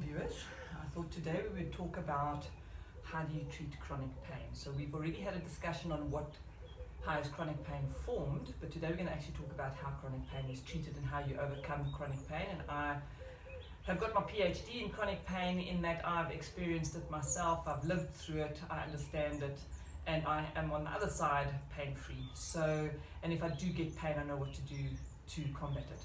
viewers. I thought today we would talk about how do you treat chronic pain. So we've already had a discussion on how is chronic pain formed, but today we're going to actually talk about how chronic pain is treated and how you overcome chronic pain. And I have got my PhD in chronic pain in that I've experienced it myself, I've lived through it, I understand it, and I am on the other side pain-free. So, and if I do get pain, I know what to do to combat it.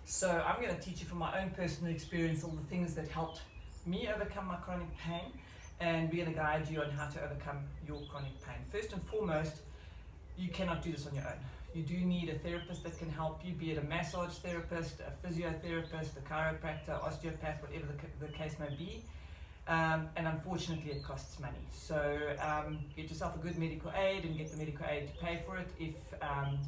So I'm going to teach you from my own personal experience all the things that helped me overcome my chronic pain, and we're going to guide you on how to overcome your chronic pain. First and foremost, you cannot do this on your own. You do need a therapist that can help you, be it a massage therapist, a physiotherapist, a chiropractor, osteopath, whatever the case may be. And unfortunately it costs money. So get yourself a good medical aid and get the medical aid to pay for it. If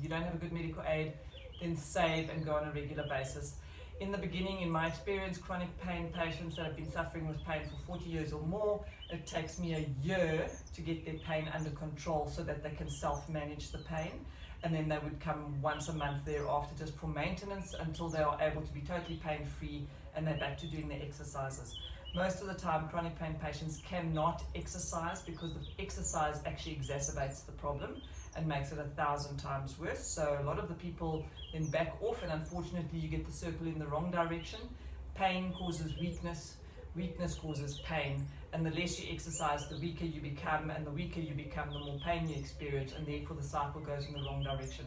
you don't have a good medical aid, then save and go on a regular basis. In the beginning, in my experience, chronic pain patients that have been suffering with pain for 40 years or more, it takes me a year to get their pain under control so that they can self-manage the pain. And then they would come once a month thereafter just for maintenance until they are able to be totally pain-free and they're back to doing their exercises. Most of the time, chronic pain patients cannot exercise because the exercise actually exacerbates the problem and makes it 1,000 times worse. So a lot of the people then back off, and unfortunately you get the circle in the wrong direction. Pain causes weakness, weakness causes pain, and the less you exercise, the weaker you become, and the weaker you become, the more pain you experience, and therefore the cycle goes in the wrong direction.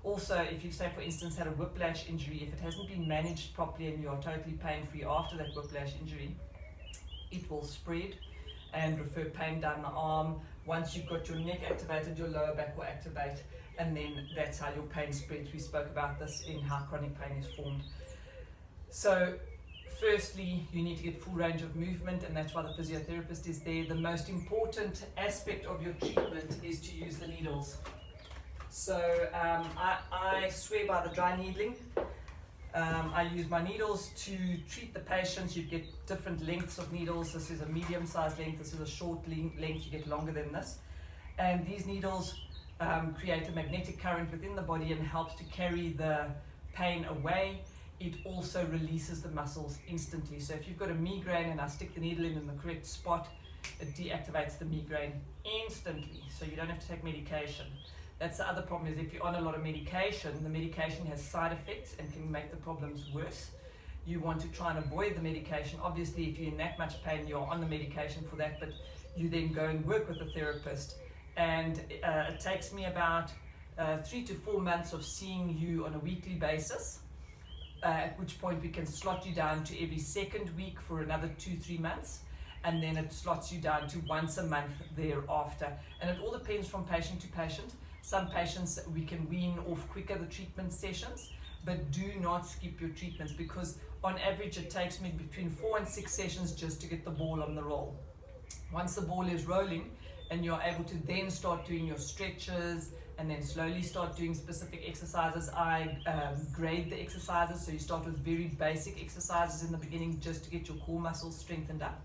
Also, if you say, for instance, had a whiplash injury, if it hasn't been managed properly and you are totally pain-free after that whiplash injury, it will spread and refer pain down the arm. Once you've got your neck activated, your lower back will activate, and then that's how your pain spreads. We spoke about this in how chronic pain is formed. So firstly, you need to get full range of movement, and that's why the physiotherapist is there. The most important aspect of your treatment is to use the needles. So I swear by the dry needling. I use my needles to treat the patients. You get different lengths of needles. This is a medium-sized length, this is a short length, you get longer than this. And these needles create a magnetic current within the body and helps to carry the pain away. It also releases the muscles instantly. So if you've got a migraine and I stick the needle in the correct spot, it deactivates the migraine instantly, so you don't have to take medication. That's the other problem, is if you're on a lot of medication, the medication has side effects and can make the problems worse. You want to try and avoid the medication. Obviously, if you're in that much pain, you're on the medication for that, but you then go and work with a therapist. And it takes me about 3 to 4 months of seeing you on a weekly basis, at which point we can slot you down to every second week for another 2-3 months. And then it slots you down to once a month thereafter. And it all depends from patient to patient. Some patients we can wean off quicker the treatment sessions, but do not skip your treatments, because on average it takes me between 4 and 6 sessions just to get the ball on the roll. Once the ball is rolling and you're able to then start doing your stretches and then slowly start doing specific exercises, I grade the exercises. So you start with very basic exercises in the beginning just to get your core muscles strengthened up.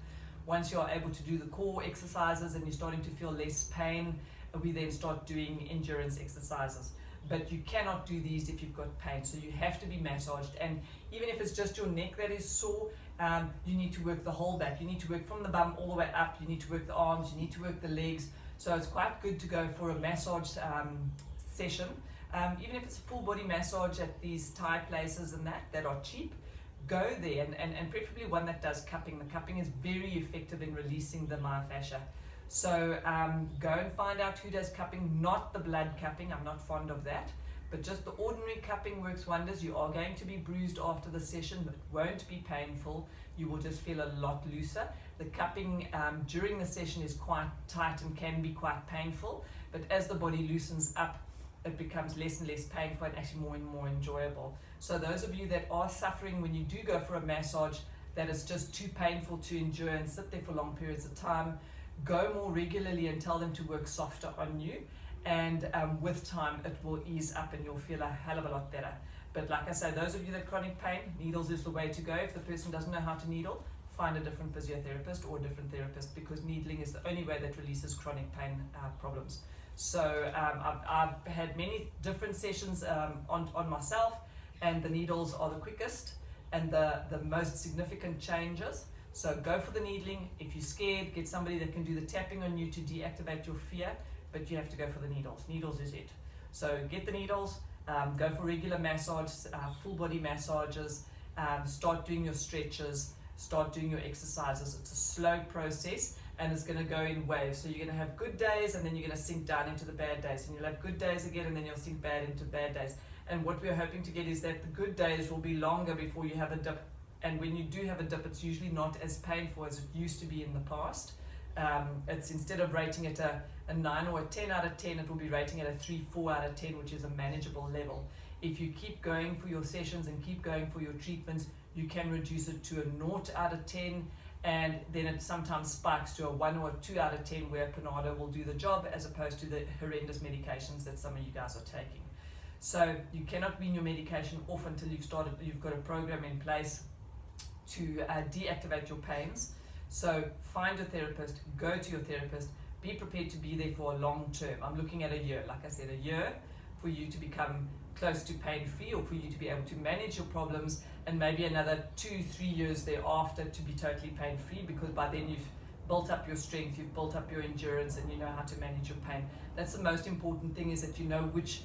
Once you're able to do the core exercises and you're starting to feel less pain, we then start doing endurance exercises. But you cannot do these if you've got pain, so you have to be massaged. And even if it's just your neck that is sore, you need to work the whole back. You need to work from the bum all the way up. You need to work the arms, you need to work the legs. So it's quite good to go for a massage session. Even if it's a full body massage at these Thai places and that are cheap, go there, and preferably one that does cupping. The cupping is very effective in releasing the myofascia. So go and find out who does cupping, not the blood cupping. I'm not fond of that, but just the ordinary cupping works wonders. You are going to be bruised after the session, but it won't be painful. You will just feel a lot looser. The cupping during the session is quite tight and can be quite painful, but as the body loosens up, it becomes less and less painful and actually more and more enjoyable. So those of you that are suffering when you do go for a massage that is just too painful to endure and sit there for long periods of time, go more regularly and tell them to work softer on you, and with time it will ease up and you'll feel a hell of a lot better. But like I say, those of you that chronic pain, needles is the way to go. If the person doesn't know how to needle, find a different physiotherapist or a different therapist, because needling is the only way that releases chronic pain problems. So I've had many different sessions on myself, and the needles are the quickest and the most significant changes. So go for the needling. If you're scared, get somebody that can do the tapping on you to deactivate your fear, but you have to go for the needles. Needles is it. So get the needles, go for regular massage, full body massages, start doing your stretches, start doing your exercises. It's a slow process and it's going to go in waves. So you're going to have good days and then you're going to sink down into the bad days, and you'll have good days again and then you'll sink bad into bad days. And what we're hoping to get is that the good days will be longer before you have a dip. And when you do have a dip, it's usually not as painful as it used to be in the past. It's instead of rating it a 9 or a 10 out of 10, it will be rating it a 3, 4 out of 10, which is a manageable level. If you keep going for your sessions and keep going for your treatments, you can reduce it to a 0 out of 10, and then it sometimes spikes to a 1 or a 2 out of 10, where Panado will do the job as opposed to the horrendous medications that some of you guys are taking. So you cannot wean your medication off until you've got a program in place to deactivate your pains. So find a therapist, go to your therapist, be prepared to be there for a long term. I'm looking at a year, like I said, a year for you to become close to pain-free, or for you to be able to manage your problems, and maybe another 2-3 years thereafter to be totally pain-free, because by then you've built up your strength, you've built up your endurance, and you know how to manage your pain. That's the most important thing, is that you know which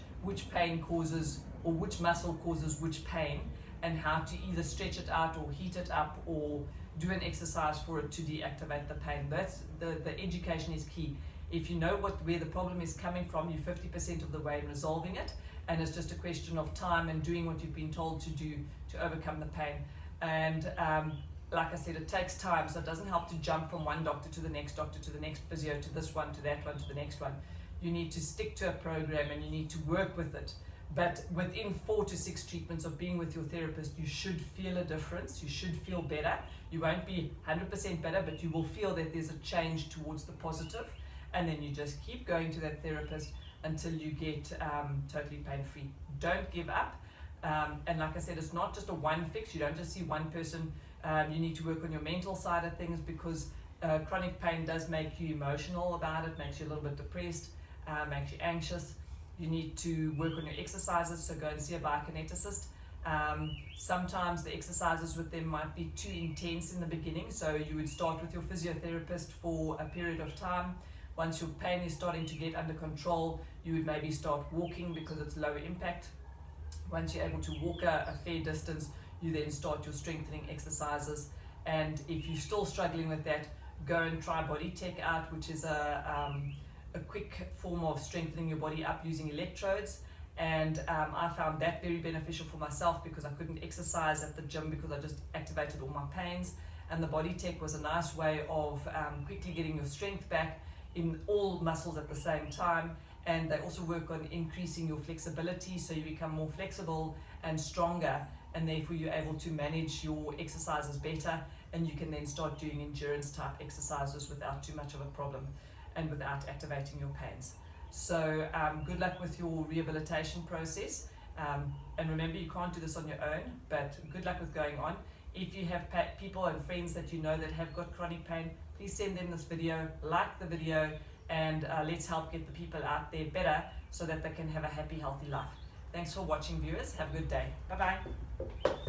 pain causes, or which muscle causes which pain, and how to either stretch it out or heat it up or do an exercise for it to deactivate the pain. That's the education is key. If you know where the problem is coming from, you're 50% of the way in resolving it, and it's just a question of time and doing what you've been told to do to overcome the pain. And like I said, it takes time, so it doesn't help to jump from one doctor to the next physio, to this one, to that one, to the next one. You need to stick to a program and you need to work with it. But within 4 to 6 treatments of being with your therapist, you should feel a difference. You should feel better. You won't be 100% better, but you will feel that there's a change towards the positive. And then you just keep going to that therapist until you get totally pain-free. Don't give up. And like I said, it's not just a one fix. You don't just see one person. You need to work on your mental side of things, because chronic pain does make you emotional about it, makes you a little bit depressed, makes you anxious. You need to work on your exercises, so go and see a biokineticist. Sometimes the exercises with them might be too intense in the beginning, so you would start with your physiotherapist for a period of time. Once your pain is starting to get under control, you would maybe start walking, because it's lower impact. Once you're able to walk a fair distance, you then start your strengthening exercises. And if you're still struggling with that, go and try Body Tech out, which is a quick form of strengthening your body up using electrodes. And I found that very beneficial for myself, because I couldn't exercise at the gym because I just activated all my pains. And the Body Tech was a nice way of quickly getting your strength back in all muscles at the same time. And they also work on increasing your flexibility, so you become more flexible and stronger, and therefore you're able to manage your exercises better, and you can then start doing endurance type exercises without too much of a problem and without activating your pains. So good luck with your rehabilitation process, and remember, you can't do this on your own, but good luck with going on. If you have people and friends that you know that have got chronic pain, please send them this video, like the video, and let's help get the people out there better, so that they can have a happy, healthy life. Thanks for watching, viewers. Have a good day. Bye-bye.